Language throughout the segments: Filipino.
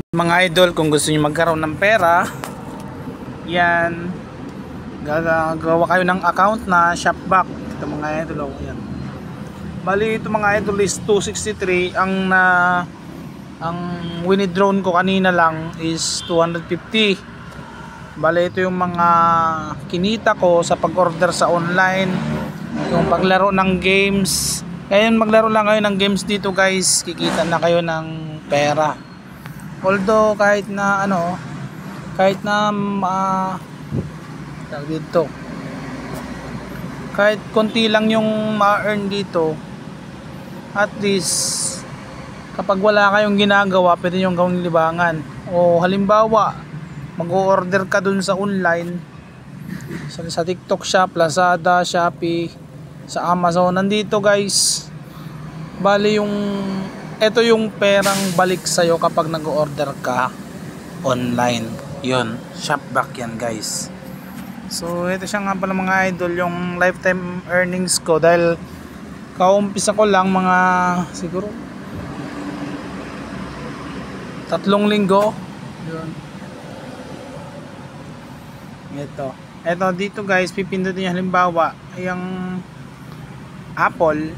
Mga idol, kung gusto niyo magkaroon ng pera, yan, gagawa kayo ng account na Shopback. Ito mga idol, yan. Bali ito mga idol is 263. Ang winidrawn ko kanina lang is 250. Bali ito yung mga kinita ko sa pag-order sa online, yung paglaro ng games. Ngayon maglaro lang kayo ng games dito guys, kikita na kayo ng pera. Although kahit na dito, kahit konti lang yung ma-earn dito, at least kapag wala kayong ginagawa pwede yung gawing libangan. O halimbawa mag-order ka dun sa online, sa TikTok Shop, Lazada, Shopee, sa Amazon, nandito guys, bali ito yung perang balik sa'yo kapag nag-order ka online. Yun, Shopback yan guys. So ito siya nga pala mga idol, yung lifetime earnings ko, dahil kaumpisa ko lang mga siguro 3 linggo. Yun. Ito dito guys, pipindutin niyo halimbawa yung Apple,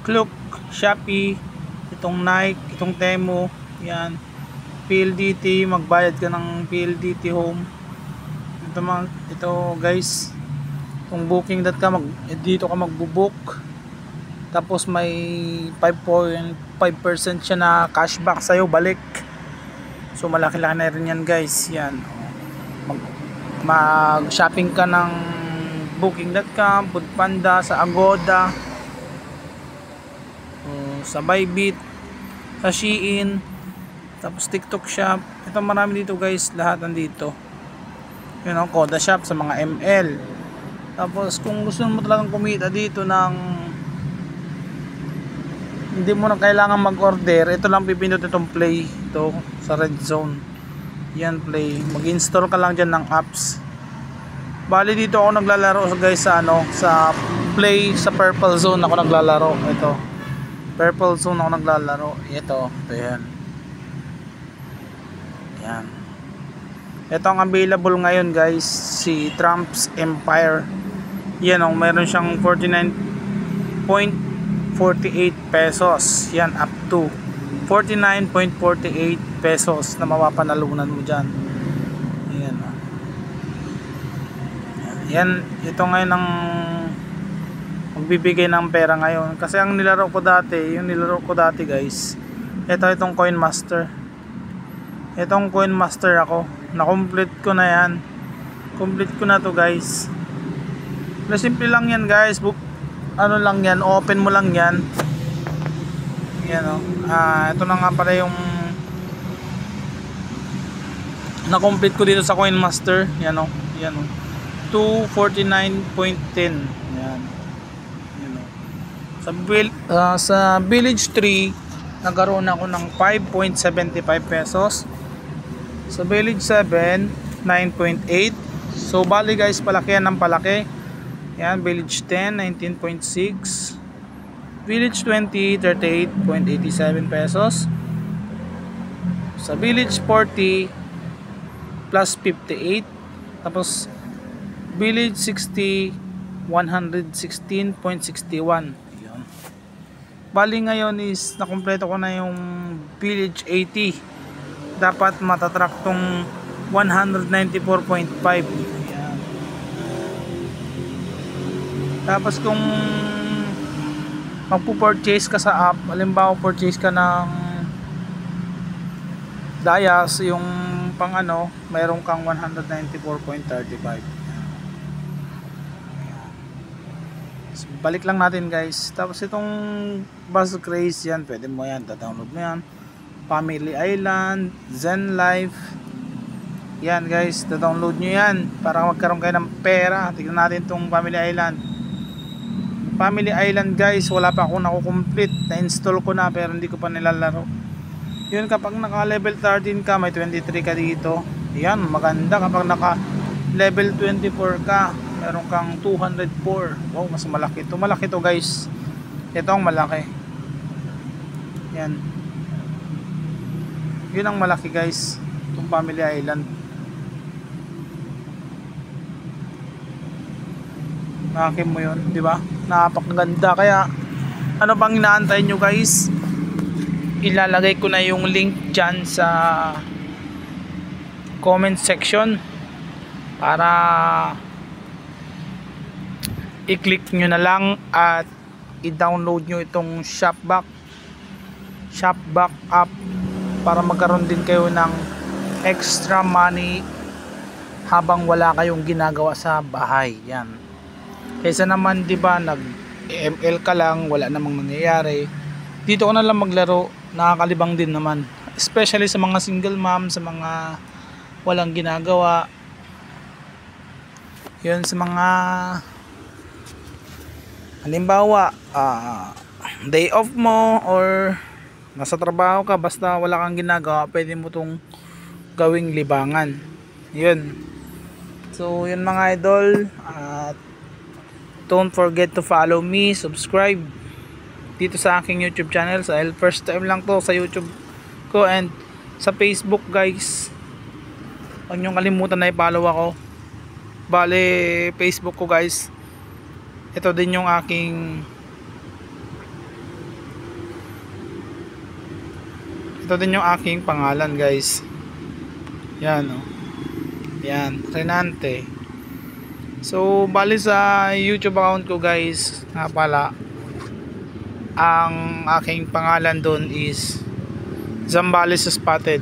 Klook, Shopee, itong Nike, itong Temu, yan, PLDT, magbayad ka ng PLDT Home. Ito guys, kung booking.com, dito ka magbo-book, tapos may 5.5% siya na cashback sa'yo balik. So malaki na rin yan guys. Yan, mag-shopping ka ng booking.com, Foodpanda, sa Agoda, sa Bybit, sa Shein, tapos TikTok Shop. Ito marami dito guys, lahat nandito. Yun ang Koda Shop sa mga ML. Tapos kung gusto mo talagang kumita dito ng hindi mo na kailangan mag-order, ito lang pipindot itong play, ito sa red zone. Yan, play. Mag-install ka lang dyan ng apps. Bali dito ako naglalaro guys sa sa play, sa purple zone ako naglalaro. Ito, purple zone ako naglalaro. Ito yan. Yan. Ito ang available ngayon guys, si Trump's Empire. Yan mayroon siyang 49.48 pesos. Yan, up to 49.48 pesos na mapapanalunan mo dyan. Yan. Yan, ito ngayon ang magbibigay ng pera ngayon. Kasi ang nilaro ko dati guys, itong Coin Master. Itong Coin Master ako, na-complete ko na yan. Complete ko na to guys. Pero simple lang yan guys. Lang yan, open mo lang yan. Yan ito na nga pala yung na-complete ko dito sa Coin Master. Yan 249.10. Yan. Sa Village 3 nagkaroon ako ng 5.75 pesos. Sa Village 7 9.8. So bali guys, palaki yan ng palaki. Yan, Village 10 19.6, Village 20 38.87 pesos. Sa Village 40 plus 58. Tapos Village 60 116.61. Ayan. Bali ngayon is nakumpleto ko na yung Village 80. Dapat matatrack tong 194.5. Ayan. Tapos kung magpo-purchase ka sa app, halimbawa purchase ka ng Dayas, yung pang mayroon kang 194.35. So, balik lang natin guys. Tapos itong Buzz Craze, yan pwede mo yan, download mo yan. Family Island, Zen Life, yan guys, download nyo yan para magkaroon kayo ng pera. Tignan natin itong Family Island. Family Island guys, wala pa ako nakukomplete. Na-install ko na pero hindi ko pa nilalaro. Yun, kapag naka level 13 ka, may 23 ka dito. Yan, maganda. Kapag naka level 24 ka, meron kang 204. Wow, mas malaki ito. Malaki ito guys. Ito ang malaki. Yan. Yun ang malaki guys, itong Family Island. Nakakita mo yun, di ba? Napakaganda. Kaya ano pang inaantay nyo guys? Ilalagay ko na yung link dyan sa comment section para i-click nyo na lang at i-download nyo itong Shopback app para magkaroon din kayo ng extra money habang wala kayong ginagawa sa bahay. Yan. Kaysa naman 'di ba nag ML ka lang, wala namang nangyayari. Dito ka na lang maglaro, nakakalibang din naman. Especially sa mga single mom, sa mga walang ginagawa. 'Yun sa mga halimbawa, day off mo or nasa trabaho ka, basta wala kang ginagawa, pwede mo tong gawing libangan. 'Yun. So, 'yun mga idol, at don't forget to follow me, subscribe dito sa aking YouTube channel. First time lang to sa YouTube ko and sa Facebook guys. Huwag niyong kalimutan na i-follow ako. Bale, Facebook ko guys. Ito din yung aking pangalan guys. Yan o. Yan, Renante. So, bali sa YouTube account ko guys, nga pala, ang aking pangalan doon is Zambales Spotted.